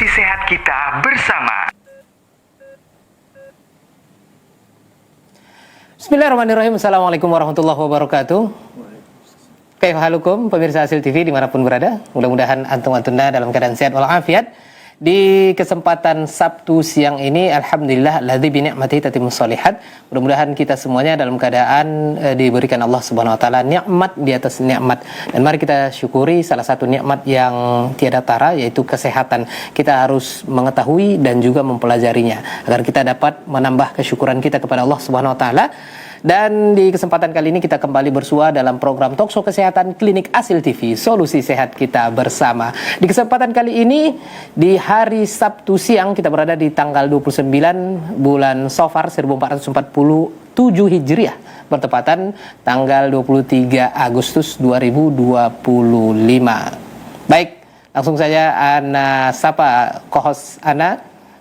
Solusi sehat kita bersama. Bismillahirrahmanirrahim. Assalamualaikum warahmatullahi wabarakatuh. Kaifahalukum pemirsa Hasil TV dimanapun berada. Mudah-mudahan antum-antunda dalam keadaan sehat walafiat. Di kesempatan Sabtu siang ini, alhamdulillah ladzi bi ni'matihi tatimmus shalihat. Mudah-mudahan kita semuanya dalam keadaan diberikan Allah Subhanahu wa taala nikmat di atas nikmat. Dan mari kita syukuri salah satu nikmat yang tiada tara, yaitu kesehatan. Kita harus mengetahui dan juga mempelajarinya agar kita dapat menambah kesyukuran kita kepada Allah Subhanahu wa taala. Dan di kesempatan kali ini kita kembali bersua dalam program Talkshow Kesehatan Klinik Hasil TV, Solusi Sehat Kita Bersama. Di kesempatan kali ini, di hari Sabtu siang, kita berada di tanggal 29 bulan Safar 1447 Hijriah, bertepatan tanggal 23 Agustus 2025. Baik, langsung saja Ana sapa co-host Ana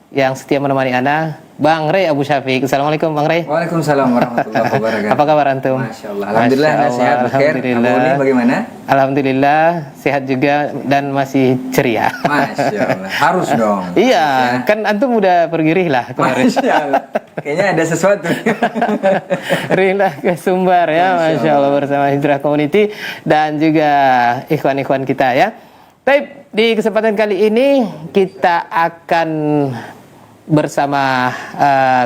yang setia menemani Ana, Bang Rey Abu Syafiq. Assalamualaikum Bang Rey. Waalaikumsalam warahmatullahi wabarakatuh. Apa kabar antum? Masya Allah. Alhamdulillah sehat. Alhamdulillah. Abu ini bagaimana? Alhamdulillah sehat juga dan masih ceria. Masya Allah. Harus dong. Iya, kan antum udah pergi rihlah kemarin. Masya Allah. Kayaknya ada sesuatu. Rihlah ke Sumbar ya, Masya Allah, bersama Hijrah Community dan juga ikhwan-ikhwan kita ya. Baik, di kesempatan kali ini kita akan bersama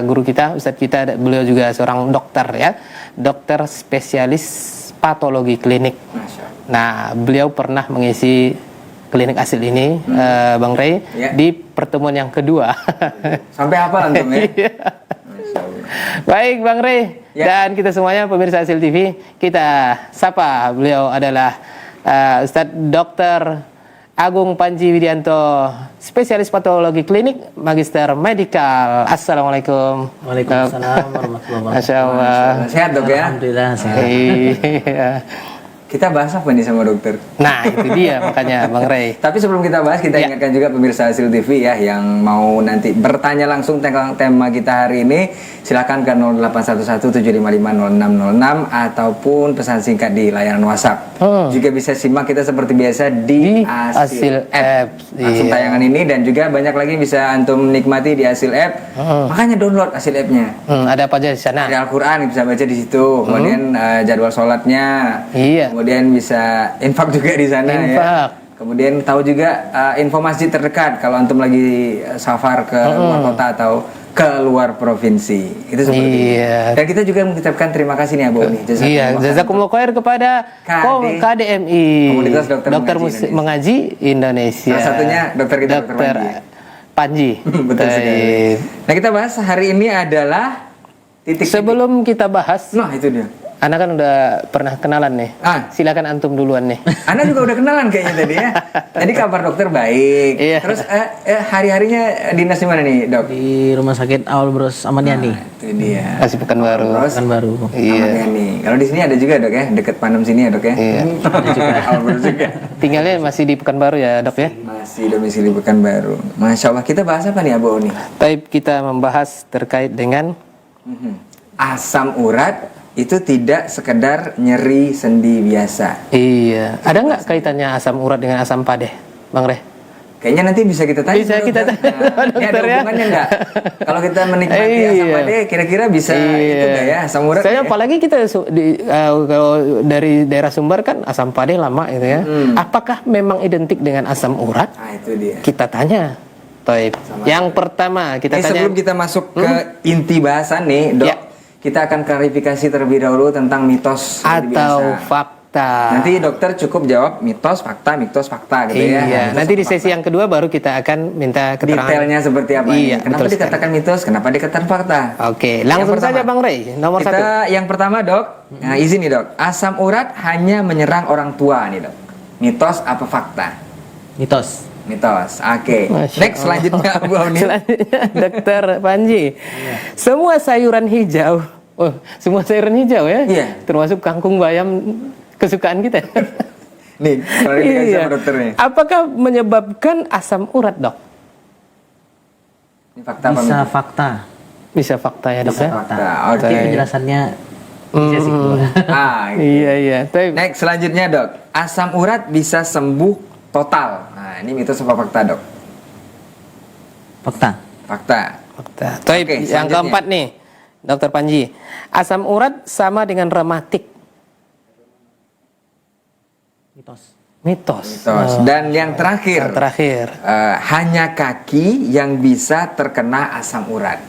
guru kita, Ustadz kita, beliau juga seorang dokter ya, dokter spesialis patologi klinik. Nah, beliau pernah mengisi klinik Hasil ini, Bang Rey, ya, di pertemuan yang kedua. Sampai apa antum ya? Baik Bang Rey, ya, dan kita semuanya pemirsa Hasil TV, kita sapa beliau adalah Ustadz Dokter Agung Panji Widianto, spesialis patologi klinik, magister medikal. Assalamualaikum. Waalaikumsalam warahmatullahi wabarakatuh. Masya Allah. Sehat dok ya? Alhamdulillah sehat. Iya. Kita bahas apa nih sama dokter? Nah itu dia makanya Bang Rey. Tapi sebelum kita bahas, kita ingatkan juga pemirsa Hasil TV ya, yang mau nanti bertanya langsung tentang tema kita hari ini, silakan ke 0811755066 ataupun pesan singkat di layanan WhatsApp. Juga bisa simak kita seperti biasa di Hasil App. Langsung tayangan ini, dan juga banyak lagi bisa antum nikmati di Hasil App. Makanya download Hasil App-nya. Ada apa aja di sana? Ada Al-Quran bisa baca di situ. Kemudian jadwal sholatnya. Iya. Kemudian bisa infak juga di sana ya. Kemudian tahu juga info masjid terdekat kalau antum lagi safar ke luar kota atau ke luar provinsi. Itu seperti itu. Dan kita juga mengucapkan terima kasih nih Abu nih. Jazakumullah khair kepada KDMI, Komunitas Dokter Mengaji Indonesia. Salah satunya dokter kita, Dokter Panji. Betul sekali. Nah, kita bahas hari ini adalah titik-titik. Sebelum kita bahas, nah itu dia. Ana kan udah pernah kenalan nih. Silakan antum duluan nih. Ana juga udah kenalan kayaknya tadi ya. Tadi kabar dokter baik. Iya. Terus hari-harinya dinas di mana nih, Dok? Di Rumah Sakit Awal Bros Amaniani. Itu dia. Masih Pekanbaru. Pekanbaru. Iya. Amaniani. Kalau di sini ada juga, Dok ya, dekat Panem sini ya, Dok ya. Iya. Awal Bros juga. Tinggalnya masih di Pekanbaru ya, Dok ya? Masih domisili Pekanbaru. Masya Allah. Kita bahas apa nih, Abu nih? Baik, kita membahas terkait dengan asam urat. Itu tidak sekedar nyeri sendi biasa. Iya. Ada nggak kaitannya asam urat dengan asam padeh, Bang Rey? Kayaknya nanti bisa kita tanya. Bisa kita tanya. Ini ada hubungannya nggak? Kalau kita menikmati asam padeh, kira-kira bisa itu nggak ya asam urat? Saya apalagi kita kalau dari daerah Sumbar kan asam padeh lama itu ya. Apakah memang identik dengan asam urat? Nah itu dia. Kita tanya. Toib. Yang pertama kita tanya. Sebelum kita masuk ke inti bahasan nih, Dok. Ya. Kita akan klarifikasi terlebih dahulu tentang mitos atau fakta. Nanti dokter cukup jawab mitos, fakta gitu ya. Iya. Nanti di sesi yang kedua baru kita akan minta keterangan detailnya seperti apa. Iya, kenapa dikatakan mitos, kenapa dikatakan fakta. Oke, langsung saja Bang Rey. Nomor kita 1. Yang pertama, Dok. Nah, izin nih, Dok. Asam urat hanya menyerang orang tua nih, Dok. Mitos apa fakta? Mitos. Oke. Next, selanjutnya Bu Auni. Selanjutnya Dokter Panji. Semua sayuran hijau. Semua sayuran hijau ya? Iya. Termasuk kangkung bayam kesukaan kita. Nih, klarifikasi sama dokter nih. Apakah menyebabkan asam urat, Dok? Ini fakta apa? Bisa fakta. Bisa fakta ya, Dok ya? Fakta. Oke. Penjelasannya sesi kedua. Iya. Next, selanjutnya, Dok. Asam urat bisa sembuh total. Nah, ini mitos apa fakta, Dok? Fakta. Fakta. Taib, Oke, yang selanjutnya. keempat nih, Dokter Panji. Asam urat sama dengan rematik. Mitos. Mitos. Dan yang terakhir, Yang terakhir. hanya kaki yang bisa terkena asam urat.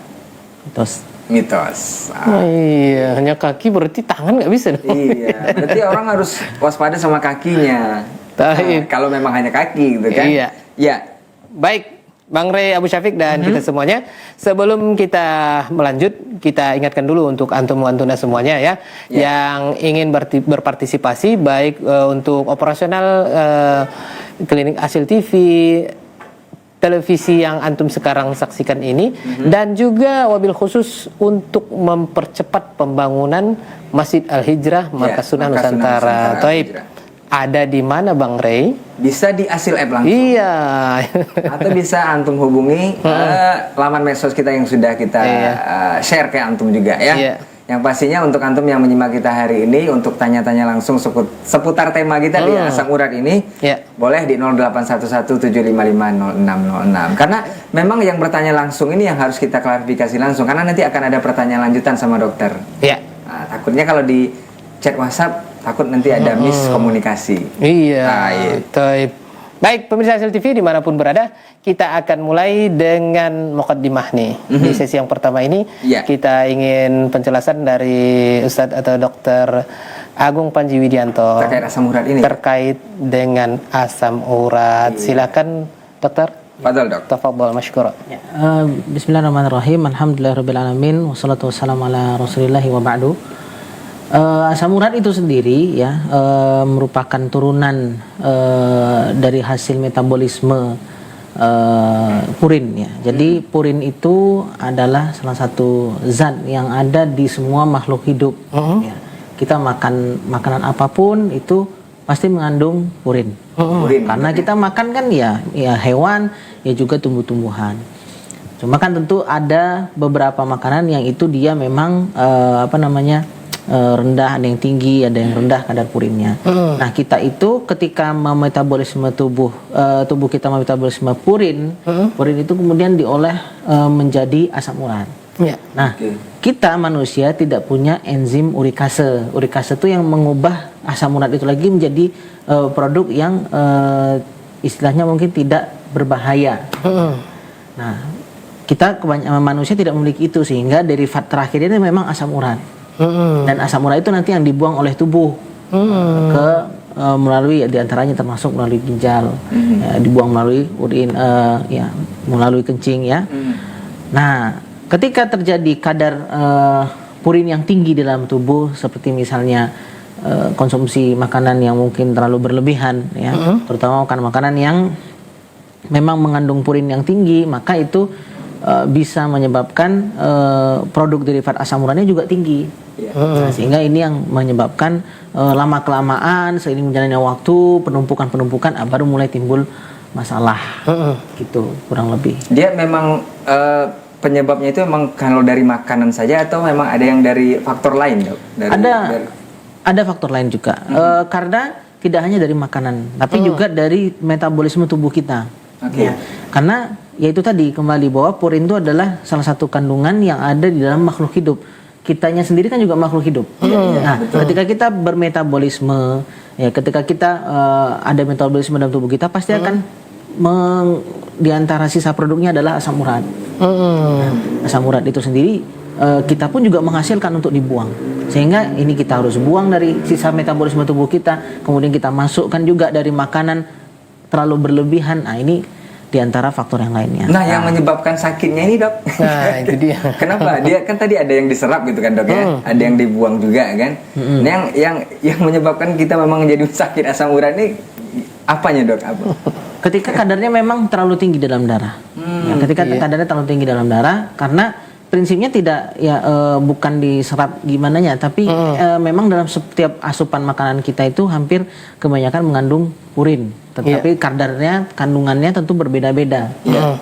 Mitos. Oh iya, hanya kaki berarti tangan nggak bisa dong. Iya, berarti orang harus waspada sama kakinya. Taib. Kalau memang hanya kaki gitu kan. Iya. Ya. Baik, Bang Rey, Abu Syafiq dan kita semuanya, sebelum kita melanjut, kita ingatkan dulu untuk antum antuna semuanya ya, yang ingin berpartisipasi baik untuk operasional klinik Asil TV, televisi yang antum sekarang saksikan ini, dan juga wabil khusus untuk mempercepat pembangunan Masjid Al-Hijrah Markas Sunnah Nusantara. Taib. Ada di mana Bang Rey? Bisa di Asil App langsung. Iya. Atau bisa antum hubungi laman medsos kita yang sudah kita share ke antum juga ya. Iya. Yang pastinya untuk antum yang menyimak kita hari ini untuk tanya-tanya langsung seputar tema kita di asam urat ini, boleh di 081175500606. Karena memang yang bertanya langsung ini yang harus kita klarifikasi langsung, karena nanti akan ada pertanyaan lanjutan sama dokter. Iya. Nah, takutnya kalau di chat WhatsApp takut nanti ada miskomunikasi. Iya. Baik, pemirsa Hasil TV dimanapun berada, kita akan mulai dengan muqaddimah nih. Di sesi yang pertama ini, kita ingin penjelasan dari Ustadz atau Dokter Agung Panji Widianto terkait asam urat ini. Terkait dengan asam urat. Silakan, Dokter. Fadal, Dok. Tafadhol masykur. Bismillahirrahmanirrahim. Alhamdulillahirabbil alamin wassalatu wassalamu ala Rasulillah wa ba'du. Asam urat itu sendiri ya merupakan turunan dari hasil metabolisme purin ya. Jadi purin itu adalah salah satu zat yang ada di semua makhluk hidup. Ya. Kita makan makanan apapun itu pasti mengandung purin. Karena kita makan kan ya hewan ya juga tumbuh-tumbuhan. Cuma kan tentu ada beberapa makanan yang itu dia memang rendah, ada yang tinggi, ada yang rendah kadar purinnya. Nah, kita itu ketika memetabolisme tubuh kita memetabolisme purin itu kemudian diolah menjadi asam urat. Nah, kita manusia tidak punya enzim urikase. Urikase itu yang mengubah asam urat itu lagi menjadi produk yang istilahnya mungkin tidak berbahaya. Nah, kita kebanyakan manusia tidak memiliki itu, sehingga derivat terakhir ini memang asam urat. Dan asam urat itu nanti yang dibuang oleh tubuh ke melalui diantaranya termasuk melalui ginjal, dibuang melalui urin, melalui kencing ya. Nah, ketika terjadi kadar purin yang tinggi dalam tubuh, seperti misalnya konsumsi makanan yang mungkin terlalu berlebihan ya, terutama makanan yang memang mengandung purin yang tinggi, maka itu bisa menyebabkan produk derivat asam uratnya juga tinggi. Nah, sehingga ini yang menyebabkan lama kelamaan seiring berjalannya waktu penumpukan baru mulai timbul masalah. Gitu kurang lebih. Dia memang penyebabnya itu memang kalau dari makanan saja atau memang ada yang dari faktor lain, Dok? Ada faktor lain juga. Karena tidak hanya dari makanan, tapi juga dari metabolisme tubuh kita. Ya. Karena yaitu tadi kembali bahwa purin itu adalah salah satu kandungan yang ada di dalam makhluk hidup. Kitanya sendiri kan juga makhluk hidup. Nah, ketika kita bermetabolisme, ya ketika kita ada metabolisme dalam tubuh kita, pasti akan di antara sisa produknya adalah asam urat. Nah, asam urat itu sendiri kita pun juga menghasilkan untuk dibuang. Sehingga ini kita harus buang dari sisa metabolisme tubuh kita, kemudian kita masukkan juga dari makanan terlalu berlebihan. Nah, ini di antara faktor yang lainnya. Nah, yang menyebabkan sakitnya ini, Dok. Nah, itu dia. Kenapa? Dia kan tadi ada yang diserap gitu kan, Dok ya. Ada yang dibuang juga kan. Nah, yang menyebabkan kita memang jadi sakit asam urat ini apanya, Dok? Apa? Ketika kadarnya memang terlalu tinggi dalam darah. Ya, ketika kadarnya terlalu tinggi dalam darah, karena prinsipnya tidak bukan diserap gimana nya, tapi memang dalam setiap asupan makanan kita itu hampir kebanyakan mengandung purin. Tetapi kadarnya, kandungannya tentu berbeda-beda,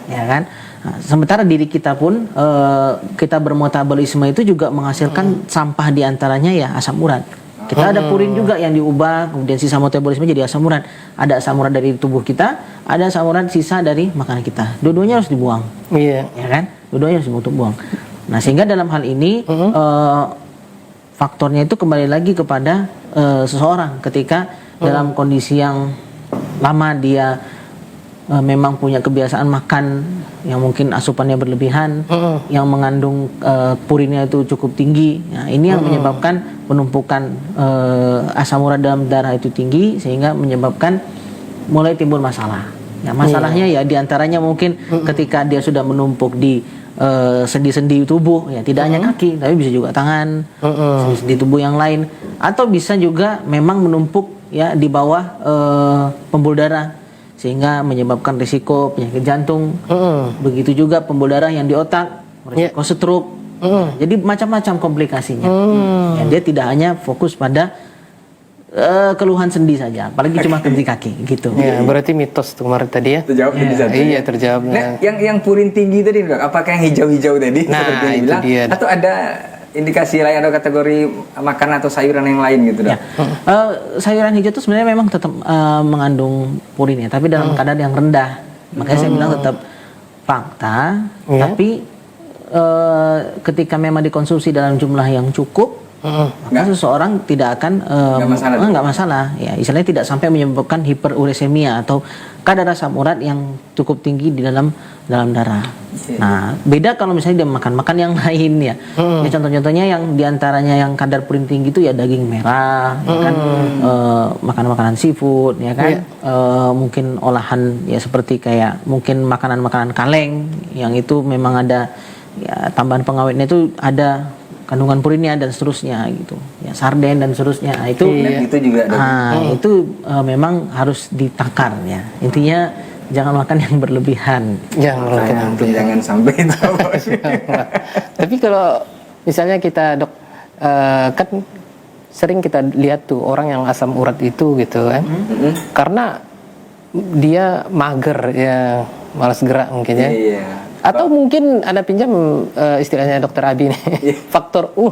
ya kan? Nah, sementara diri kita pun kita bermetabolisme itu juga menghasilkan sampah diantaranya ya asam urat. Kita ada purin juga yang diubah, kemudian sisa metabolisme jadi asam urat. Ada asam urat dari tubuh kita, ada asam urat sisa dari makanan kita. Dua-duanya harus dibuang. Iya. Ya kan? Dua-duanya harus dibuang. Nah, sehingga dalam hal ini faktornya itu kembali lagi kepada seseorang ketika dalam kondisi yang lama dia memang punya kebiasaan makan yang mungkin asupannya berlebihan, yang mengandung purinnya itu cukup tinggi. Nah, ini yang menyebabkan penumpukan asam urat dalam darah itu tinggi sehingga menyebabkan mulai timbul masalah. Ya, masalahnya ya diantaranya mungkin ketika dia sudah menumpuk di sendi-sendi tubuh, ya tidak hanya kaki, tapi bisa juga tangan, sendi tubuh yang lain, atau bisa juga memang menumpuk ya di bawah pembuluh darah sehingga menyebabkan risiko penyakit jantung. Begitu juga pembuluh darah yang di otak, risiko stroke. Jadi macam-macam komplikasinya. Ya, dia tidak hanya fokus pada keluhan sendi saja, apalagi cuma kaki gitu. Ya, berarti mitos tuh kemarin tadi ya. Terjawab di satu. Iya, terjawab. Nah, yang purin tinggi tadi, Dok, apakah yang hijau-hijau tadi seperti yang bilang, atau ada indikasi lain atau kategori makanan atau sayuran yang lain gitu, Dok? Ya. Sayuran hijau itu sebenarnya memang tetap mengandung purin ya, tapi dalam kadar yang rendah. Makanya saya bilang tetap fakta, tapi ketika memang dikonsumsi dalam jumlah yang cukup, maka seseorang tidak akan nggak masalah. Ya, istilahnya tidak sampai menyebabkan hiperuremia atau kadar asam urat yang cukup tinggi di dalam darah. Nah, beda kalau misalnya dia makan yang lain ya. Ya, contoh-contohnya yang diantaranya yang kadar purin tinggi itu ya daging merah, ya kan, makanan-makanan seafood, ya kan, mungkin olahan ya seperti kayak mungkin makanan-makanan kaleng yang itu memang ada ya tambahan pengawetnya itu ada kandungan purinnya dan seterusnya gitu ya, sarden dan seterusnya. Nah, itu itu juga itu memang harus ditakar ya, intinya jangan makan yang berlebihan, jangan sampai tahu. Tapi kalau misalnya kita, Dok, kan sering kita lihat tuh orang yang asam urat itu gitu kan, karena dia mager ya, malas gerak mungkin ya. Atau mungkin Anda pinjam istilahnya Dokter Abi nih, faktor U.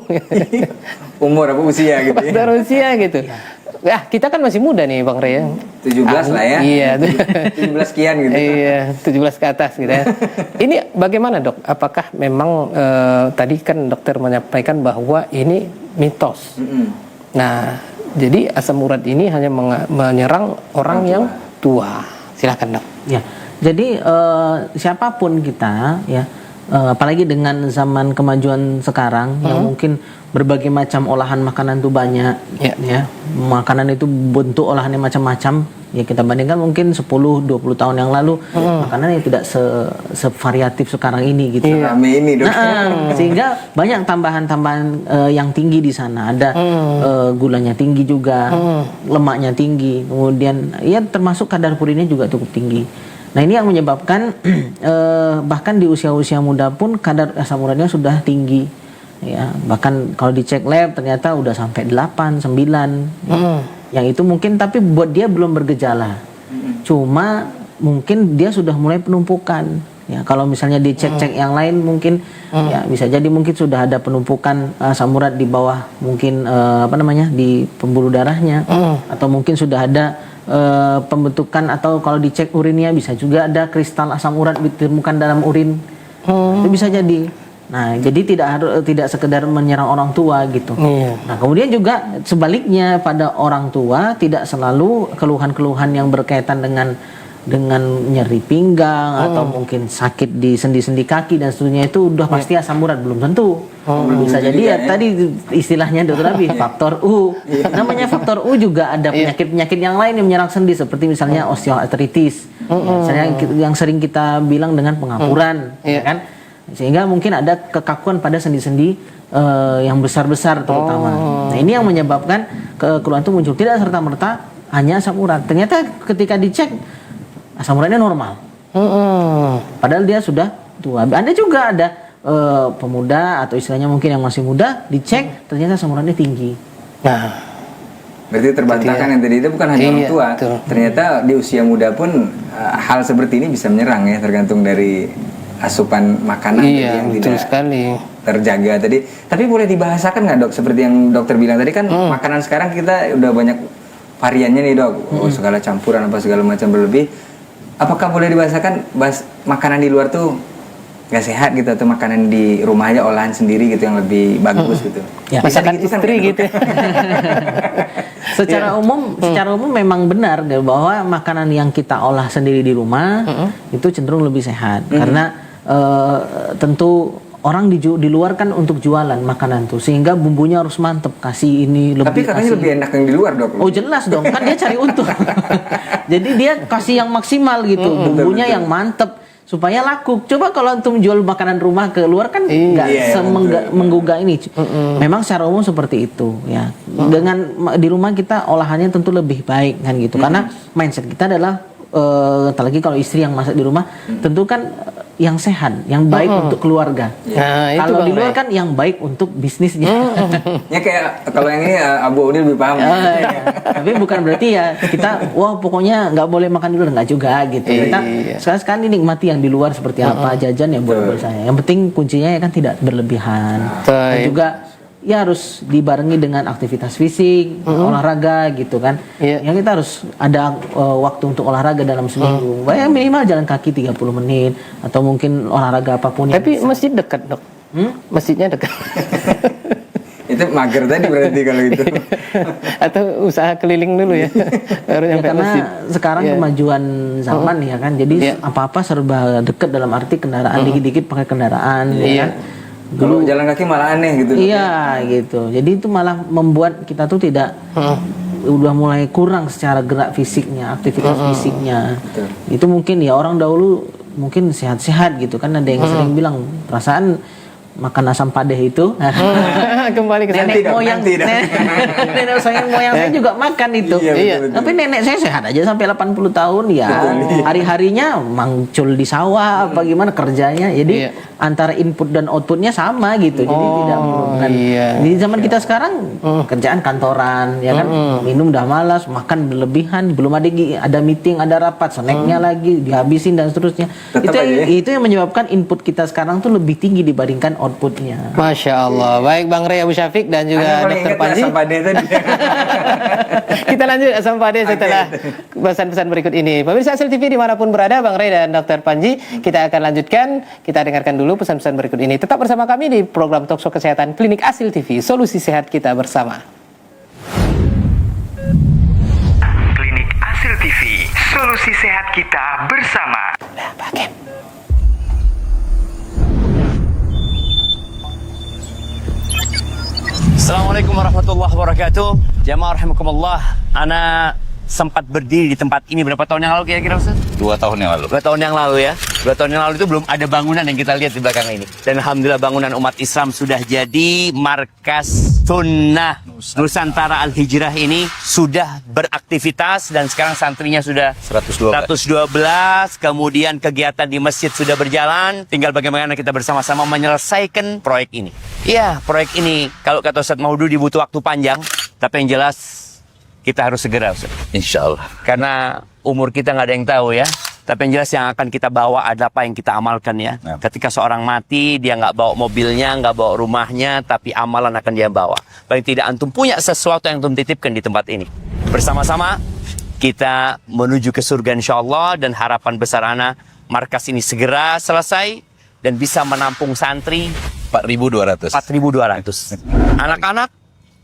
Umur apa usia gitu. Faktor usia gitu. Ya, kita kan masih muda nih Bang Rey ya. 17 lah ya. Iya. 17 sekian gitu. Iya, 17 ke atas gitu ya. Ini bagaimana, Dok? Apakah memang tadi kan dokter menyampaikan bahwa ini mitos. Nah, jadi asam urat ini hanya menyerang orang yang tua. Silakan, Dok. Ya. Jadi siapapun kita ya, apalagi dengan zaman kemajuan sekarang yang mungkin berbagai macam olahan makanan itu banyak ya. Makanan itu bentuk olahannya macam-macam. Ya, kita bandingkan mungkin 10-20 tahun yang lalu makanan yang tidak sevariatif sekarang ini gitu. Rame ini, Dok. Sehingga banyak tambahan-tambahan yang tinggi di sana. Ada gulanya tinggi juga, lemaknya tinggi. Kemudian ya termasuk kadar purinnya juga cukup tinggi. Nah, ini yang menyebabkan bahkan di usia-usia muda pun kadar asam uratnya sudah tinggi. Ya, bahkan kalau dicek lab ternyata udah sampai 8, 9. Yang itu mungkin tapi buat dia belum bergejala. Cuma mungkin dia sudah mulai penumpukan. Ya, kalau misalnya dicek-cek yang lain mungkin ya bisa jadi mungkin sudah ada penumpukan asam urat di bawah mungkin di pembuluh darahnya, atau mungkin sudah ada pembentukan, atau kalau dicek urinnya bisa juga ada kristal asam urat ditemukan dalam urin. Itu bisa jadi. Nah, jadi tidak sekedar menyerang orang tua gitu. Nah, kemudian juga sebaliknya pada orang tua tidak selalu keluhan-keluhan yang berkaitan dengan nyeri pinggang atau mungkin sakit di sendi-sendi kaki dan seterusnya itu udah pasti asam urat, belum tentu. Bisa jadi ya tadi istilahnya Dokter Abi faktor U. Namanya faktor U juga ada penyakit-penyakit yang lain yang menyerang sendi seperti misalnya osteoartritis. Misalnya yang sering kita bilang dengan pengapuran, ya kan? Sehingga mungkin ada kekakuan pada sendi-sendi yang besar-besar terutama. Nah, ini yang menyebabkan keluhan itu muncul tidak serta-merta hanya asam urat. Ternyata ketika dicek asam uratnya normal. Padahal dia sudah tua. Ada juga ada pemuda atau istilahnya mungkin yang masih muda dicek ternyata asam uratnya tinggi. Nah, berarti terbantahkan yang tadi itu bukan hanya orang tua. Betul. Ternyata di usia muda pun hal seperti ini bisa menyerang ya, tergantung dari asupan makanan Iya, yang betul tidak sekali. terjaga tadi. Tapi boleh dibahasakan nggak dok, seperti yang dokter bilang tadi kan makanan sekarang kita udah banyak variannya nih dok, segala campuran apa segala macam berlebih. Apakah boleh dibahasakan makanan di luar tuh nggak sehat gitu, atau makanan di rumah aja olahan sendiri gitu yang lebih bagus gitu? Ya. Masakan istri gitu. Secara umum memang benar bahwa makanan yang kita olah sendiri di rumah itu cenderung lebih sehat karena tentu orang di luar kan untuk jualan makanan tuh, sehingga bumbunya harus mantep, kasih ini lebih. Tapi katanya lebih enak yang di luar dok. Oh jelas dong, kan dia cari untung. Jadi dia kasih yang maksimal gitu, bumbunya betul. yang mantep supaya laku. Coba kalau antum jual makanan rumah ke luar kan nggak menggugah ini. Memang secara umum seperti itu ya. Dengan di rumah kita olahannya tentu lebih baik kan gitu, karena mindset kita adalah apalagi kalau istri yang masak di rumah, tentu kan yang sehat, yang baik untuk keluarga. Nah, itu kalau di Bang luar Ray. kan yang baik untuk bisnisnya. Ya kayak kalau yang ini Abu Uni lebih paham. Iya. Tapi bukan berarti ya kita wah pokoknya nggak boleh makan di luar, nggak juga gitu. Kita sekarang dinikmati yang di luar seperti apa, jajan ya boleh saya. Yang penting kuncinya ya kan tidak berlebihan. Dan juga ya harus dibarengi dengan aktivitas fisik, olahraga gitu kan. Yang kita harus ada waktu untuk olahraga dalam seminggu. Ya minimal jalan kaki 30 menit atau mungkin olahraga apapun. Tapi masjid dekat dok. Masjidnya dekat. Itu mager tadi berarti kalau itu. Atau usaha keliling dulu ya. Baru Ya, nyampe karena masjid. sekarang kemajuan zaman ya kan. Jadi apa-apa serba dekat dalam arti kendaraan dikit-dikit pakai kendaraan ya kan. Kalau jalan kaki malah aneh gitu. Iya gitu. Jadi itu malah membuat kita tuh tidak udah mulai kurang secara gerak fisiknya, aktivitas fisiknya. Betul. Itu mungkin ya orang dahulu mungkin sehat-sehat gitu kan, ada yang sering bilang perasaan makan asam padeh itu. Kembali ke sana. Nenek moyang nenek moyang saya juga makan itu. Iya, betul. Tapi nenek saya sehat aja sampai 80 tahun ya. Hari-harinya mangcul di sawah apa gimana kerjanya. Jadi antara input dan outputnya sama gitu. Jadi tidak menurunkan. Di zaman kita sekarang kerjaan kantoran ya kan, minum udah malas, makan berlebihan, belum ada meeting, ada rapat, snacknya lagi dihabisin dan seterusnya. Itu yang menyebabkan input kita sekarang tuh lebih tinggi dibandingkan outputnya. Masya Allah. Baik Bang Ray Abu Syafiq dan juga Dr. Panji. Kita lanjut asam padeh setelah pesan-pesan berikut ini. Pemirsa Hasil TV dimanapun berada, Bang Ray dan Dr. Panji, kita akan lanjutkan. Kita dengarkan dulu pesan-pesan berikut ini. Tetap bersama kami di program Talkshow Kesehatan Klinik Hasil TV. Solusi sehat kita bersama. Klinik Hasil TV, solusi sehat kita bersama. Assalamualaikum warahmatullahi wabarakatuh. Jamaah rahimakumullah. Ana sempat berdiri di tempat ini berapa tahun yang lalu kira-kira Ustaz? 2 tahun yang lalu. 2 tahun yang lalu ya. 2 tahun yang lalu itu belum ada bangunan yang kita lihat di belakang ini. Dan alhamdulillah bangunan umat Islam sudah jadi. Markas Sunnah Nusantara Al-Hijrah ini sudah beraktivitas dan sekarang santrinya sudah 112. Kemudian kegiatan di masjid sudah berjalan. Tinggal bagaimana kita bersama-sama menyelesaikan proyek ini. Iya, proyek ini kalau kata Ustaz Maududi butuh waktu panjang, tapi yang jelas kita harus segera, Ustaz. Insya Allah. Karena umur kita nggak ada yang tahu ya. Tapi yang jelas yang akan kita bawa ada apa yang kita amalkan ya. Ya. Ketika seorang mati, dia nggak bawa mobilnya, nggak bawa rumahnya, tapi amalan akan dia bawa. Paling tidak antum punya sesuatu yang antum titipkan di tempat ini. Bersama-sama kita menuju ke surga insya Allah, dan harapan besar ana markas ini segera selesai dan bisa menampung santri 4.200. 4.200. Anak-anak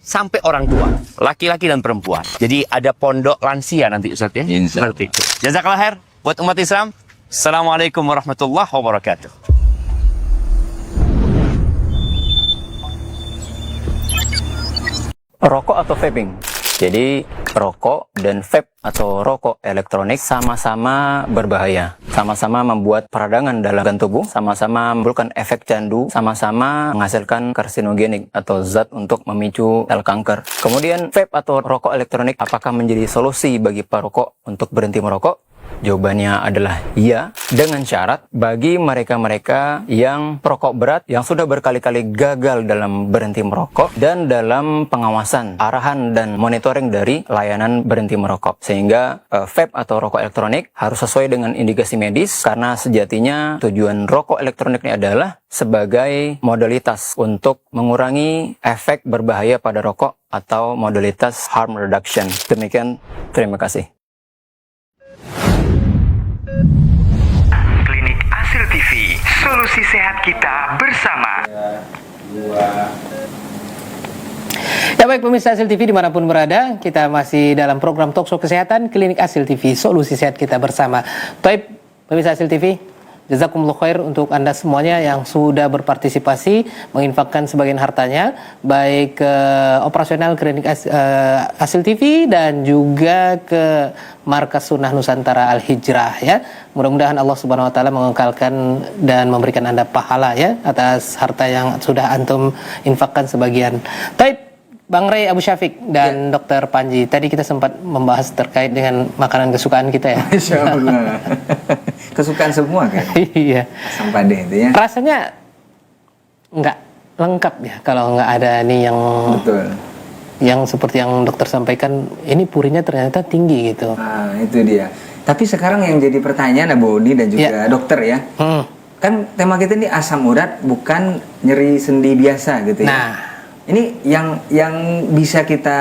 sampai orang tua, laki-laki dan perempuan. Jadi ada pondok lansia nanti Ustaz ya. Insya Allah. Seperti itu. Jazakallah khair buat umat Islam. Assalamualaikum warahmatullahi wabarakatuh. Rokok atau vaping? Jadi rokok dan vape atau rokok elektronik sama-sama berbahaya, sama-sama membuat peradangan dalam organ tubuh, sama-sama menimbulkan efek candu, sama-sama menghasilkan karsinogenik atau zat untuk memicu sel kanker. Kemudian vape atau rokok elektronik apakah menjadi solusi bagi perokok untuk berhenti merokok? Jawabannya adalah iya, dengan syarat bagi mereka-mereka yang perokok berat, yang sudah berkali-kali gagal dalam berhenti merokok, dan dalam pengawasan, arahan, dan monitoring dari layanan berhenti merokok. Sehingga vape atau rokok elektronik harus sesuai dengan indikasi medis, karena sejatinya tujuan rokok elektronik ini adalah sebagai modalitas untuk mengurangi efek berbahaya pada rokok atau modalitas harm reduction. Demikian, terima kasih. Klinik Asil TV, solusi sehat kita bersama. Ya baik pemirsa Asil TV dimanapun berada, kita masih dalam program Talkshow Kesehatan Klinik Asil TV, solusi sehat kita bersama. Taib, pemirsa Asil TV, jazakumullah khair untuk Anda semuanya yang sudah berpartisipasi menginfakkan sebagian hartanya baik ke operasional klinik Asil TV dan juga ke Markas Sunnah Nusantara Al-Hijrah ya. Mudah-mudahan Allah Subhanahu wa taala mengekalkan dan memberikan Anda pahala ya atas harta yang sudah antum infakkan sebagian. Taib, Bang Ray Abu Syafiq dan Dr. Panji, tadi kita sempat membahas terkait dengan makanan kesukaan kita ya. Masya Allah. Kesukaan semua kan? Iya. Asam pade itu ya. Rasanya nggak lengkap ya kalau nggak ada nih yang Betul. yang seperti yang dokter sampaikan, ini purinya ternyata tinggi gitu. Nah, itu dia. Tapi sekarang yang jadi pertanyaan Abu Odi dan juga dokter ya. Kan tema kita ini asam urat, bukan nyeri sendi biasa gitu ya. Nah, ini yang bisa kita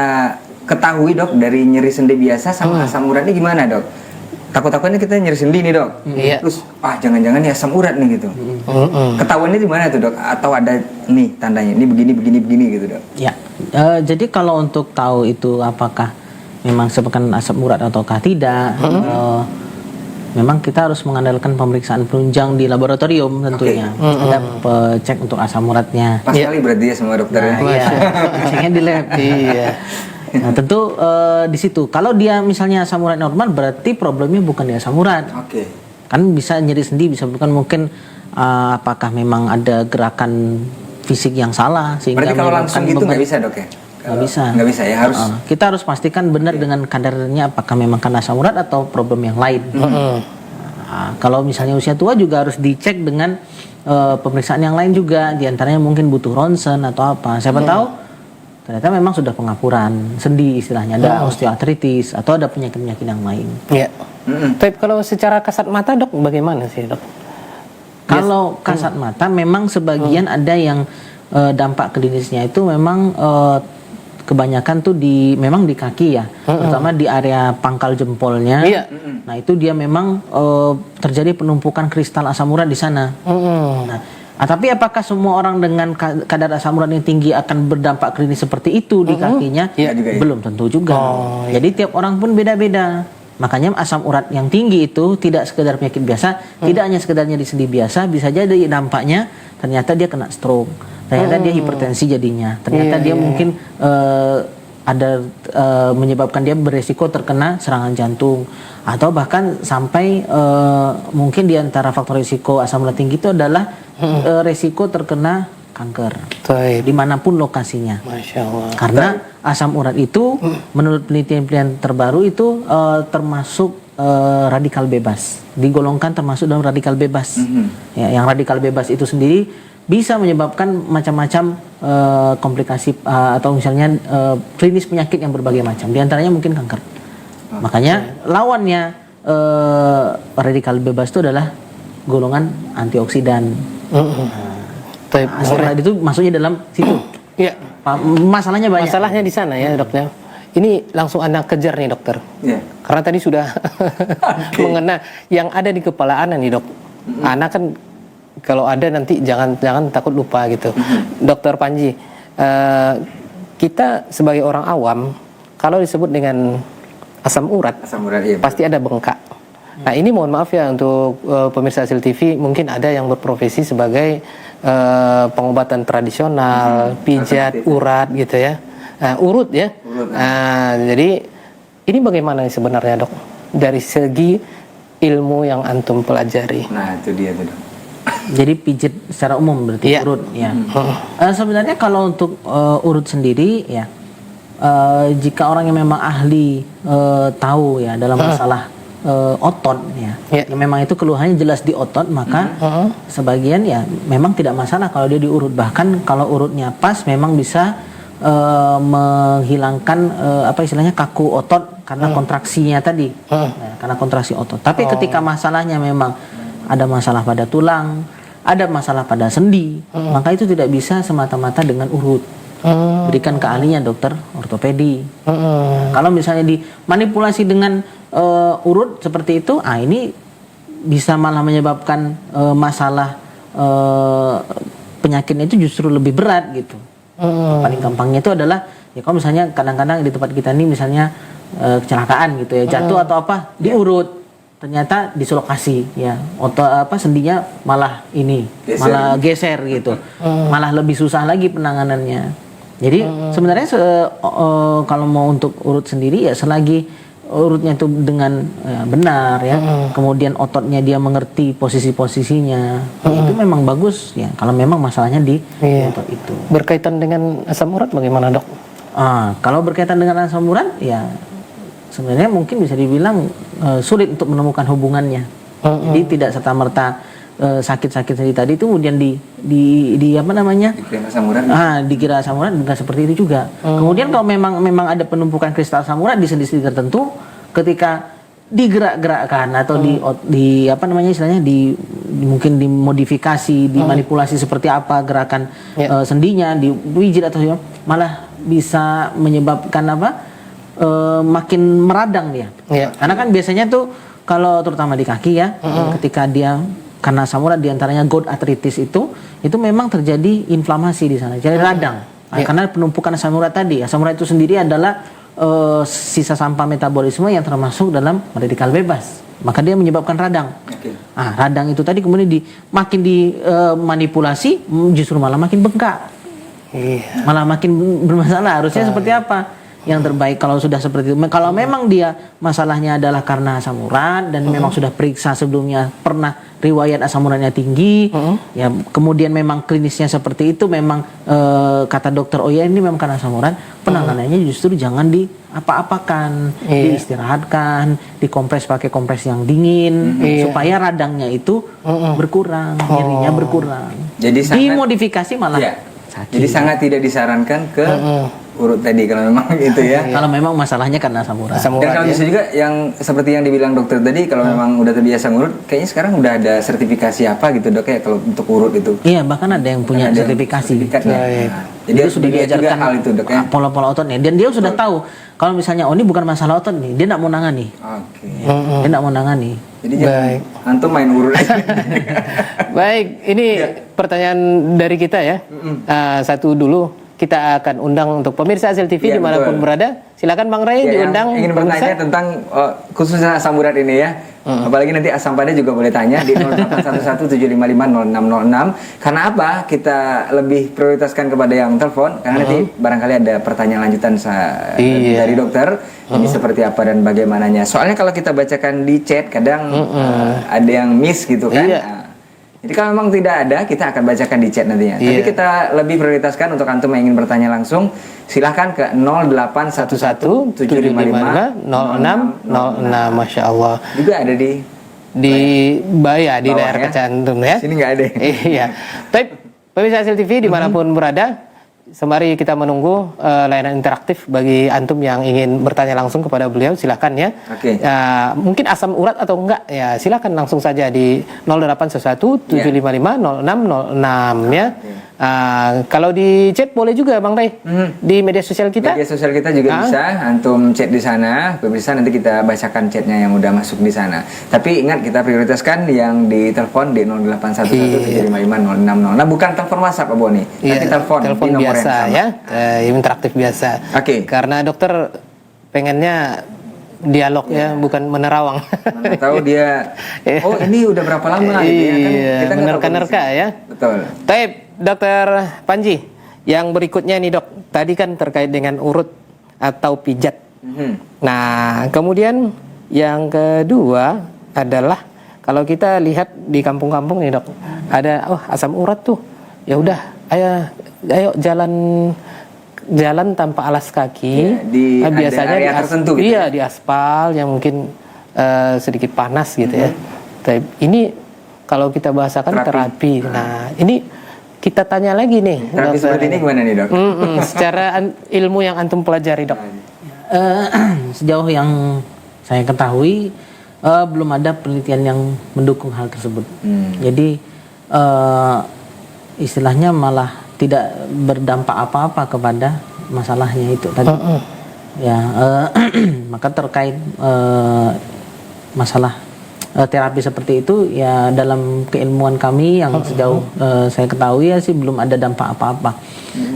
ketahui dok dari nyeri sendi biasa sama asam urat ini gimana dok? Takut-takutnya kita nyeri sendi nih dok. Iya. Terus jangan-jangan nih asam urat nih gitu. Ketahuannya di mana tuh dok? Atau ada nih tandanya? Ini begini gitu dok? Ya, jadi kalau untuk tahu itu apakah memang sepekan asam urat ataukah tidak, memang kita harus mengandalkan pemeriksaan penunjang di laboratorium tentunya. Ada cek untuk asam uratnya. Pas kali berarti ya sama dokter ya. Iya, ceknya di lab. Iya. Nah, tentu di situ. Kalau dia misalnya asam urat normal, berarti problemnya bukan di asam urat. Oke. Kan bisa nyeri sendi, bisa bukan mungkin apakah memang ada gerakan fisik yang salah sehingga Berarti kalau langsung menyebabkan gitu beban. nggak bisa dok ya? Nggak bisa. Nggak bisa ya, harus. Kita harus pastikan benar dengan kadarnya apakah memang karena asam urat atau problem yang lain. Kalau misalnya usia tua juga harus dicek dengan pemeriksaan yang lain juga. Di antaranya mungkin butuh ronsen atau apa. Siapa tahu ternyata memang sudah pengapuran sendi istilahnya, ada osteoartritis atau ada penyakit-penyakit yang lain. ya. Tapi kalau secara kasat mata dok bagaimana sih dok? Kalau kasat mata memang sebagian ada yang dampak klinisnya itu memang kebanyakan tuh memang di kaki ya, terutama di area pangkal jempolnya. Iya. Nah itu dia memang terjadi penumpukan kristal asam urat di sana. Tapi apakah semua orang dengan kadar asam urat yang tinggi akan berdampak klinis seperti itu di kakinya? Iya juga ya. Belum tentu juga. Jadi tiap orang pun beda-beda. Makanya asam urat yang tinggi itu tidak sekedar penyakit biasa, tidak hanya sekedarnya di sendi biasa, bisa jadi dampaknya ternyata dia kena stroke, ternyata dia hipertensi jadinya, ternyata dia mungkin ada menyebabkan dia beresiko terkena serangan jantung, atau bahkan sampai mungkin di antara faktor risiko asam urat tinggi itu adalah resiko terkena kanker dimanapun lokasinya. Masya Allah. Karena asam urat itu menurut penelitian terbaru itu termasuk radikal bebas, digolongkan termasuk dalam radikal bebas. Ya, yang radikal bebas itu sendiri bisa menyebabkan macam-macam komplikasi atau misalnya klinis penyakit yang berbagai macam. Di antaranya mungkin kanker. Makanya lawannya radikal bebas itu adalah golongan antioksidan. Asam urat itu masuknya dalam situ. Iya. Masalahnya banyak. Masalahnya di sana ya dokter. Ini langsung Anda kejar nih dokter. Iya. Karena tadi sudah mengena yang ada di kepala Anda nih dok. Anak kan kalau ada nanti jangan takut lupa gitu. Dokter Panji, kita sebagai orang awam kalau disebut dengan asam urat Iya, pasti ada bengkak. Nah ini mohon maaf ya untuk pemirsa Asil TV, mungkin ada yang berprofesi sebagai pengobatan tradisional, pijat urat gitu ya, urut ya. Jadi ini bagaimana sebenarnya dok dari segi ilmu yang antum pelajari? Nah itu dia tuh dok. Jadi pijit secara umum berarti urut ya. Sebenarnya kalau untuk urut sendiri ya, jika orang yang memang ahli tahu ya dalam masalah otot ya. Ya. Ya, memang itu keluhannya jelas di otot, maka sebagian ya memang tidak masalah kalau dia diurut. Bahkan kalau urutnya pas memang bisa menghilangkan apa istilahnya kaku otot karena kontraksinya tadi. Nah, karena kontraksi otot. Tapi ketika masalahnya memang ada masalah pada tulang, ada masalah pada sendi, maka itu tidak bisa semata-mata dengan urut. Berikan ke ahlinya, dokter ortopedi. Kalau misalnya dimanipulasi dengan urut seperti itu, ini bisa malah menyebabkan masalah penyakitnya itu justru lebih berat gitu. Paling gampangnya itu adalah ya kalau misalnya kadang-kadang di tempat kita ini misalnya kecelakaan gitu ya, jatuh atau apa, diurut. Ternyata dislokasi ya, sendinya malah malah geser gitu, malah lebih susah lagi penanganannya. Jadi sebenarnya kalau mau untuk urut sendiri ya selagi urutnya itu dengan benar ya, kemudian ototnya dia mengerti posisi-posisinya, itu memang bagus ya. Kalau memang masalahnya di otot itu. Berkaitan dengan asam urat bagaimana, Dok? Kalau berkaitan dengan asam urat ya sebenarnya mungkin bisa dibilang sulit untuk menemukan hubungannya. Jadi tidak serta-merta sakit-sakit tadi itu kemudian di apa namanya? Dikira asam urat. Dikira asam urat, bukan seperti itu juga. Kemudian kalau memang ada penumpukan kristal asam urat di sendi-sendi tertentu, ketika digerak-gerakkan atau di apa namanya istilahnya mungkin dimodifikasi, dimanipulasi seperti apa gerakan sendinya, diwijit atau malah bisa menyebabkan makin meradang dia. Karena kan biasanya tuh kalau terutama di kaki ya, ketika dia karena asam urat diantaranya gout arthritis itu memang terjadi inflamasi di sana, jadi radang. Karena penumpukan asam urat tadi. Asam urat itu sendiri adalah sisa sampah metabolisme yang termasuk dalam radikal bebas. Maka dia menyebabkan radang. Radang itu tadi kemudian makin dimanipulasi justru malah makin bengkak. Malah makin bermasalah. Harusnya seperti apa? Yang terbaik kalau sudah seperti itu. Kalau memang dia masalahnya adalah karena asam urat dan memang sudah periksa sebelumnya, pernah riwayat asam uratnya tinggi, ya kemudian memang klinisnya seperti itu, memang kata dokter ini memang karena asam urat, penanganannya justru jangan apa-apakan, diistirahatkan, dikompres pakai kompres yang dingin supaya radangnya itu berkurang, nyerinya berkurang. Jadi dimodifikasi malah sakit. Jadi sangat tidak disarankan ke urut tadi kalau memang gitu ya. Kalau memang masalahnya karena asam urat. Dan kalau bisa juga yang seperti yang dibilang dokter tadi, kalau memang udah terbiasa ngurut, kayaknya sekarang udah ada sertifikasi apa gitu dok ya kalau untuk urut itu. Iya, bahkan ada yang punya sertifikasi. Jadi sudah diajarkan hal itu dok ya. Pola-pola ototnya, dan dia sudah tahu kalau misalnya ini bukan masalah otot nih, dia tidak mau nangani. Dia tidak mau nangani. Jadi jangan antum main urut. Baik, ini pertanyaan dari kita ya. Satu dulu. Kita akan undang untuk pemirsa Hasil TV dimanapun berada. Silakan Bang Ray diundang. Yang ingin bertanya tentang khususnya asam urat ini ya. Apalagi nanti asam pada juga boleh tanya di 0811-755-0606. Karena apa? Kita lebih prioritaskan kepada yang telepon. Karena nanti barangkali ada pertanyaan lanjutan dari dokter. Ini seperti apa dan bagaimananya. Soalnya kalau kita bacakan di chat kadang ada yang miss gitu kan. Jadi kalau memang tidak ada, kita akan bacakan di chat nantinya. Tapi kita lebih prioritaskan untuk antum yang ingin bertanya langsung, silahkan ke 0811-755-0606. Masya Allah. Juga ada di layar kaca antum ya. Sini nggak ada. Iya. Baik, pemirsa Hasil TV dimanapun berada, sembari kita menunggu layanan interaktif bagi antum yang ingin bertanya langsung kepada beliau, silakan ya. Mungkin asam urat atau enggak ya, silakan langsung saja di 0811-755-0606 ya. Kalau di chat boleh juga Bang Ray di media sosial kita. Media sosial kita juga bisa, antum chat di sana, bisa nanti kita bacakan chatnya yang udah masuk di sana. Tapi ingat kita prioritaskan yang di telepon di 0811-755-0606. Nah, bukan telepon WhatsApp Pak Boni, tapi telepon di nomor biasa ya, interaktif biasa. Karena dokter pengennya dialog ya, bukan menerawang. Mana tahu dia, ini udah berapa lama gitu ya kan? Kita menerka-nerka ya. Betul. Taib, Dokter Panji, yang berikutnya nih dok, tadi kan terkait dengan urut atau pijat. Nah, kemudian yang kedua adalah kalau kita lihat di kampung-kampung nih dok, ada asam urat tuh, ya udah, ayo jalan tanpa alas kaki. Di biasanya area tertentu gitu. Iya, di aspal yang mungkin sedikit panas gitu ya. Tapi ini kalau kita bahasakan terapi. Nah, ini kita tanya lagi nih. Terapi seperti ini gimana nih, Dok? Secara ilmu yang antum pelajari, Dok. Sejauh yang saya ketahui belum ada penelitian yang mendukung hal tersebut. Jadi istilahnya malah tidak berdampak apa-apa kepada masalahnya itu tadi. Ya, maka terkait masalah terapi seperti itu ya dalam keilmuan kami yang sejauh saya ketahui ya sih belum ada dampak apa-apa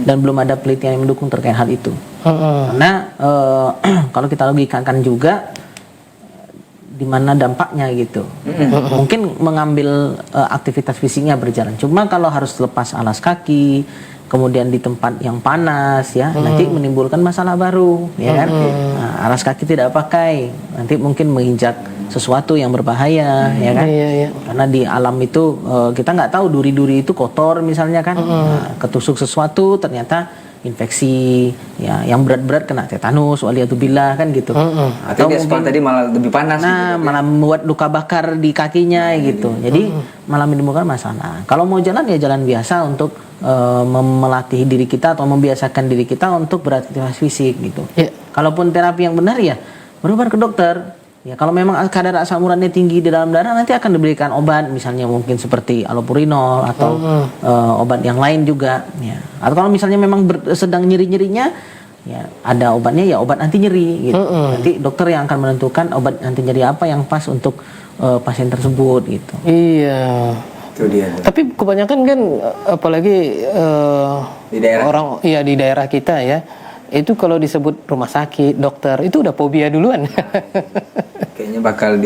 dan belum ada penelitian yang mendukung terkait hal itu. Karena kalau kita logikakan juga di mana dampaknya gitu. Mungkin mengambil aktivitas fisiknya berjalan. Cuma kalau harus lepas alas kaki, kemudian di tempat yang panas ya, nanti menimbulkan masalah baru, ya kan? Nah, alas kaki tidak pakai, nanti mungkin menginjak sesuatu yang berbahaya, ya kan? Karena di alam itu kita nggak tahu duri-duri itu kotor misalnya kan, nah, ketusuk sesuatu ternyata infeksi ya yang berat-berat kena tetanus, waliyatubillah kan gitu. Atau mungkin tadi malah lebih panas. Nah, malah membuat luka bakar di kakinya gitu. Jadi malah menimbulkan masalah. Kalau mau jalan ya jalan biasa untuk melatih diri kita atau membiasakan diri kita untuk beraktivitas fisik gitu. Kalaupun terapi yang benar ya berobat ke dokter. Ya kalau memang kadar asam uratnya tinggi di dalam darah nanti akan diberikan obat misalnya mungkin seperti allopurinol atau obat yang lain juga ya. Atau kalau misalnya memang sedang nyeri-nyerinya ya ada obatnya ya obat anti nyeri gitu. Nanti dokter yang akan menentukan obat anti nyeri apa yang pas untuk pasien tersebut gitu. Iya. Itu dia. Tapi kebanyakan kan apalagi Di daerah. orang di daerah kita ya. Itu kalau disebut rumah sakit, dokter, itu udah fobia duluan. Kayaknya bakal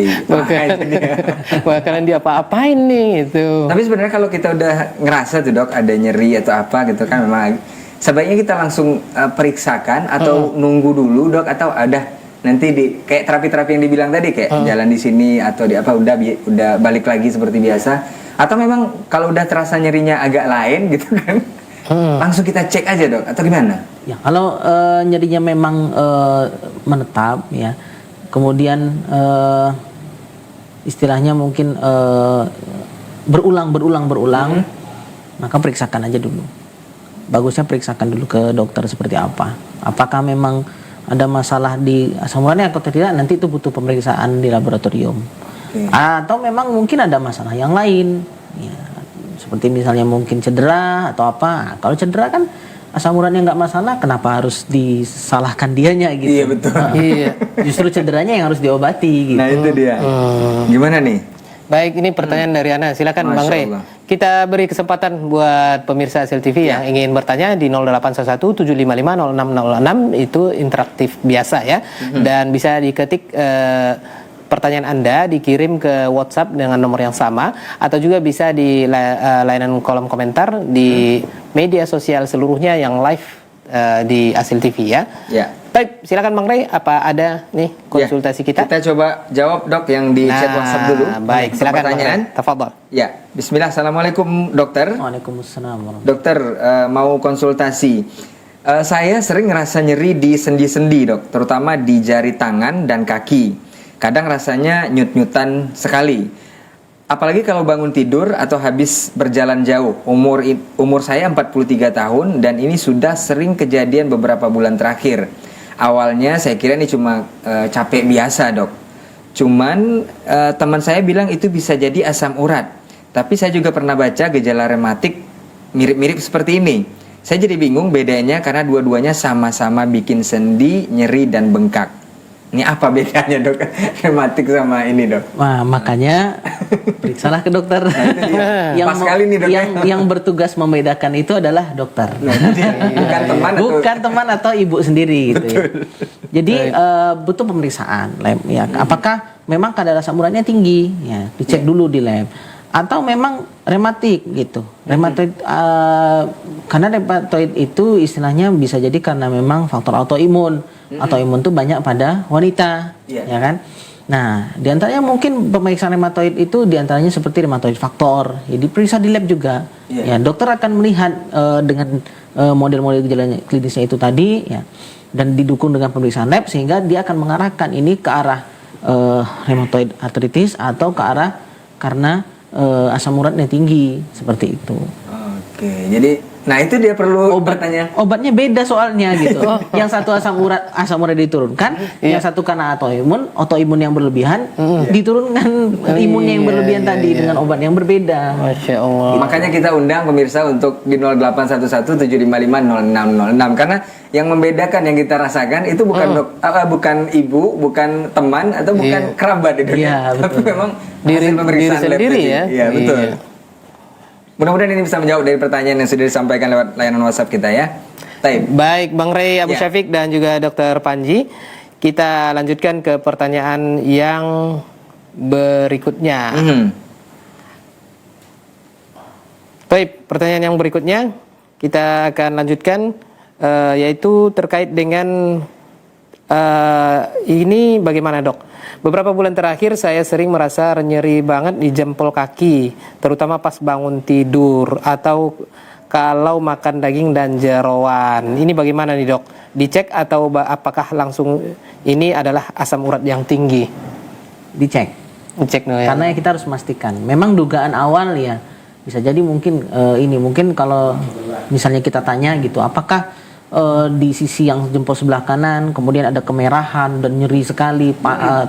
bakalan diapa-apain nih itu. Tapi sebenarnya kalau kita udah ngerasa tuh, Dok, ada nyeri atau apa gitu kan memang sebaiknya kita langsung periksakan atau nunggu dulu, Dok, atau ada nanti kayak terapi-terapi yang dibilang tadi kayak jalan di sini atau di apa udah balik lagi seperti biasa, atau memang kalau udah terasa nyerinya agak lain gitu kan. Langsung kita cek aja, Dok, atau gimana? Ya, kalau nyerinya memang menetap ya, kemudian istilahnya mungkin berulang, maka periksakan aja dulu. Bagusnya periksakan dulu ke dokter seperti apa. Apakah memang ada masalah di asam uratnya atau tidak, nanti itu butuh pemeriksaan di laboratorium. Atau memang mungkin ada masalah yang lain. Ya. Seperti misalnya mungkin cedera atau apa. Kalau cedera kan asam uratnya nggak masalah, kenapa harus disalahkan dianya gitu? Iya betul. Iya. Justru cederanya yang harus diobati gitu. Nah itu dia. Gimana nih? Baik, ini pertanyaan dari Ana. Silakan Bang Rey. Allah. Kita beri kesempatan buat pemirsa Hasil TV yang ingin bertanya di 0811 755 0606 itu interaktif biasa ya. Dan bisa diketik pertanyaan Anda dikirim ke WhatsApp dengan nomor yang sama atau juga bisa di layanan kolom komentar di media sosial seluruhnya yang live di Hasil TV ya. Ya. Baik, silakan Bang Rey, apa ada nih konsultasi kita? Kita coba jawab, Dok, yang di chat WhatsApp dulu. Baik, silakan pertanyaan. Tafadhol. Ya, bismillah. Assalamualaikum, Dokter. Waalaikumsalam warahmatullahi Dokter, mau konsultasi. Saya sering ngerasa nyeri di sendi-sendi, Dok, terutama di jari tangan dan kaki. Kadang rasanya nyut-nyutan sekali. Apalagi kalau bangun tidur atau habis berjalan jauh. Umur saya 43 tahun dan ini sudah sering kejadian beberapa bulan terakhir. Awalnya saya kira ini cuma capek biasa, Dok. Cuman teman saya bilang itu bisa jadi asam urat. Tapi saya juga pernah baca gejala rematik mirip-mirip seperti ini. Saya jadi bingung bedanya karena dua-duanya sama-sama bikin sendi, nyeri dan bengkak. Ini apa bedanya, Dok? Rematik sama ini, Dok? Wah, makanya periksalah ke dokter. Pas sekali nih, Dok. Yang bertugas membedakan itu adalah dokter. Bukan teman atau ibu sendiri gitu ya. Jadi butuh pemeriksaan lab ya. Apakah memang kadar asam uratnya tinggi ya, dicek dulu di lab. Atau memang rematik gitu. Rematik karena rematik itu istilahnya bisa jadi karena memang faktor autoimun. Autoimun itu banyak pada wanita, ya kan? Nah, diantaranya mungkin pemeriksaan rheumatoid itu diantaranya seperti rheumatoid faktor. Ya, diperiksa di lab juga. Ya, dokter akan melihat dengan model-model gejala klinisnya itu tadi, ya, dan didukung dengan pemeriksaan lab sehingga dia akan mengarahkan ini ke arah rheumatoid arthritis atau ke arah karena asam uratnya tinggi seperti itu. Oke, jadi nah itu dia perlu bertanya. Obatnya beda soalnya gitu. Yang satu asam urat diturunkan, yang satu karena autoimun yang berlebihan diturunkan imunnya yang berlebihan tadi dengan obat yang berbeda. Masya Allah. Makanya kita undang pemirsa untuk di 081175500606 karena yang membedakan yang kita rasakan itu bukan bukan ibu, bukan teman atau bukan kerabat itu, tapi memang diri pemeriksaan lab sendiri tadi. ya. Iya, betul. Mudah-mudahan ini bisa menjawab dari pertanyaan yang sudah disampaikan lewat layanan WhatsApp kita ya. Baik, Bang Rey Abu Syafiq dan juga Dr. Panji. Kita lanjutkan ke pertanyaan yang berikutnya. Baik, pertanyaan yang berikutnya kita akan lanjutkan yaitu terkait dengan ini bagaimana, Dok? Beberapa bulan terakhir saya sering merasa nyeri banget di jempol kaki, terutama pas bangun tidur atau kalau makan daging dan jeroan. Ini bagaimana nih, Dok? Dicek atau apakah langsung ini adalah asam urat yang tinggi? Dicek. Dicek no, ya. Karena kita harus memastikan. Memang dugaan awal ya bisa jadi mungkin mungkin kalau misalnya kita tanya gitu, apakah di sisi yang jempol sebelah kanan kemudian ada kemerahan dan nyeri sekali,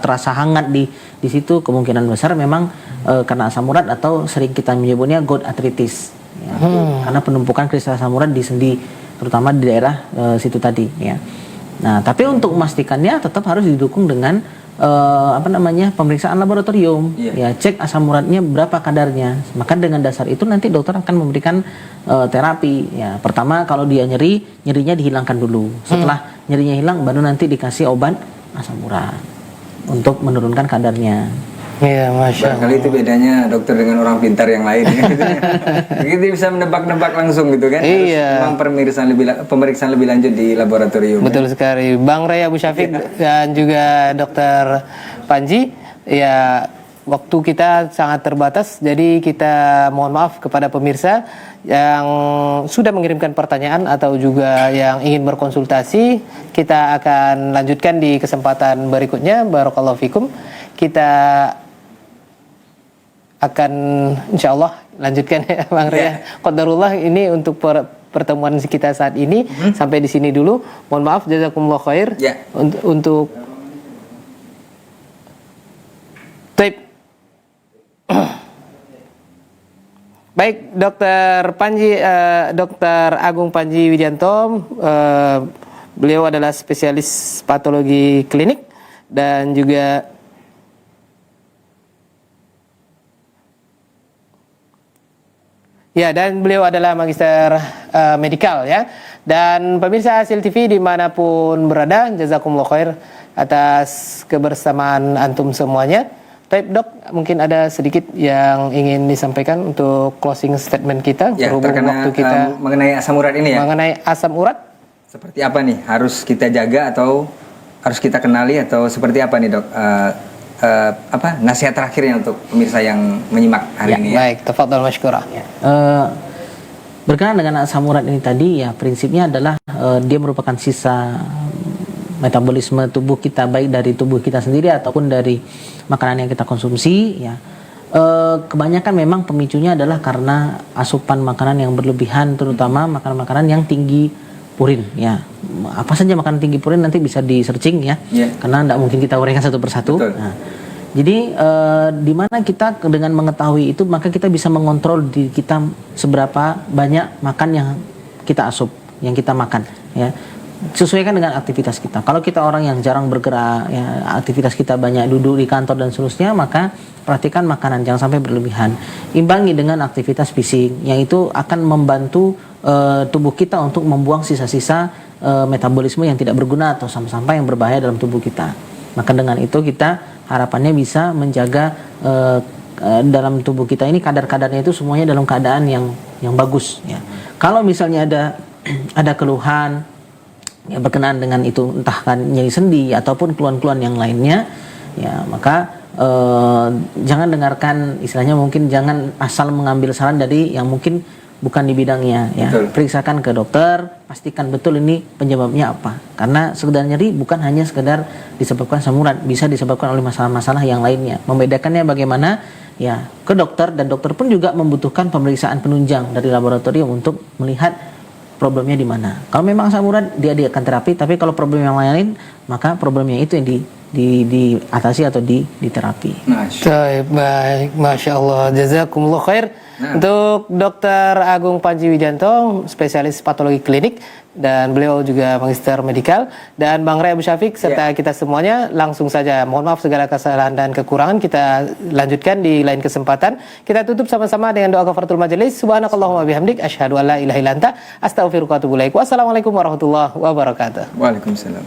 terasa hangat di situ, kemungkinan besar memang karena asam urat atau sering kita menyebutnya gout arthritis ya. Karena penumpukan kristal asam urat di sendi, terutama di daerah situ tadi ya. Nah, tapi untuk memastikannya tetap harus didukung dengan pemeriksaan laboratorium ya, cek asam uratnya berapa kadarnya. Maka dengan dasar itu nanti dokter akan memberikan terapi ya. Pertama kalau dia nyerinya dihilangkan dulu. Setelah nyerinya hilang baru nanti dikasih obat asam urat untuk menurunkan kadarnya. Iya, Masya Allah. Kali itu bedanya dokter dengan orang pintar yang lain ya. Begitu bisa menebak-nebak langsung gitu kan. Iya. Memang pemeriksaan lebih lanjut di laboratorium. Betul sekali. Bang Rey Abu Syafiq dan juga Dr. Panji, ya waktu kita sangat terbatas, jadi kita mohon maaf kepada pemirsa yang sudah mengirimkan pertanyaan atau juga yang ingin berkonsultasi. Kita akan lanjutkan di kesempatan berikutnya. Barakallahu fikum. Kita akan insya Allah lanjutkan ya Bang Rey. Qadarullah ini untuk pertemuan kita saat ini sampai di sini dulu. Mohon maaf, jazakumullah khair. Untuk Taib. Baik, Dokter Panji, Dokter Agung Panji Widianto, beliau adalah spesialis patologi klinik dan juga dan beliau adalah magister medikal ya. Dan pemirsa Hasil TV dimanapun berada, jazakumullah khair atas kebersamaan antum semuanya. Baik, Dok, mungkin ada sedikit yang ingin disampaikan untuk closing statement kita berhubung waktu kita mengenai asam urat ini ya. Mengenai asam urat, seperti apa nih harus kita jaga atau harus kita kenali atau seperti apa nih, Dok? Nasihat terakhirnya untuk pemirsa yang menyimak hari ini ya. Baik, tafadhal masykurah. Berkenaan dengan asam urat ini tadi ya, prinsipnya adalah dia merupakan sisa metabolisme tubuh kita, baik dari tubuh kita sendiri ataupun dari makanan yang kita konsumsi ya. Kebanyakan memang pemicunya adalah karena asupan makanan yang berlebihan, terutama makanan-makanan yang tinggi purin ya. Apa saja makanan tinggi purin nanti bisa di searching ya, karena tidak mungkin kita uraikan satu persatu. Nah, jadi di mana kita dengan mengetahui itu, maka kita bisa mengontrol diri kita seberapa banyak makan yang kita asup, yang kita makan ya. Sesuaikan dengan aktivitas kita. Kalau kita orang yang jarang bergerak ya, aktivitas kita banyak duduk di kantor dan seterusnya, maka perhatikan makanan, jangan sampai berlebihan. Imbangi dengan aktivitas fisik yang itu akan membantu tubuh kita untuk membuang sisa-sisa metabolisme yang tidak berguna atau sampah-sampah yang berbahaya dalam tubuh kita. Maka dengan itu kita harapannya bisa menjaga dalam tubuh kita ini kadar-kadarnya itu semuanya dalam keadaan yang bagus ya. Kalau misalnya ada keluhan ya berkenaan dengan itu, entah kan nyeri sendi ataupun keluhan-keluhan yang lainnya ya, maka jangan dengarkan, istilahnya mungkin jangan asal mengambil saran dari yang mungkin bukan di bidangnya ya. Betul. Periksakan ke dokter, pastikan betul ini penyebabnya apa. Karena sekedar nyeri bukan hanya sekedar disebabkan samuran, bisa disebabkan oleh masalah-masalah yang lainnya. Membedakannya bagaimana? Ya, ke dokter, dan dokter pun juga membutuhkan pemeriksaan penunjang dari laboratorium untuk melihat problemnya di mana. Kalau memang samuran, dia akan terapi, tapi kalau problem yang lain, maka problemnya itu yang diatasi atau diterapi. Baik, Masya Allah, jazakumullah khair. Untuk Dr. Agung Panji Wijanto, spesialis patologi klinik, dan beliau juga magister medikal, dan Bang Ray Abu Syafiq serta kita semuanya, langsung saja mohon maaf segala kesalahan dan kekurangan, kita lanjutkan di lain kesempatan. Kita tutup sama-sama dengan doa kafaratul majelis. Subhanakallahumma bihamdik, asyhadu an la ilaha illa anta, astaghfiruka wa atubu ilaik. Wassalamualaikum warahmatullahi wabarakatuh. Waalaikumsalam.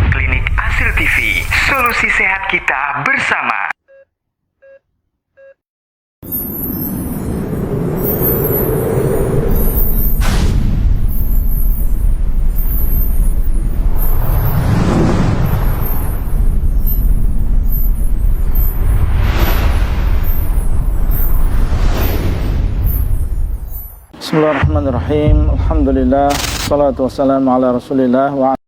Klinik Asil TV, solusi sehat kita bersama. Bismillahirrahmanirrahim. Alhamdulillah. Salatu wassalamu ala Rasulillah wa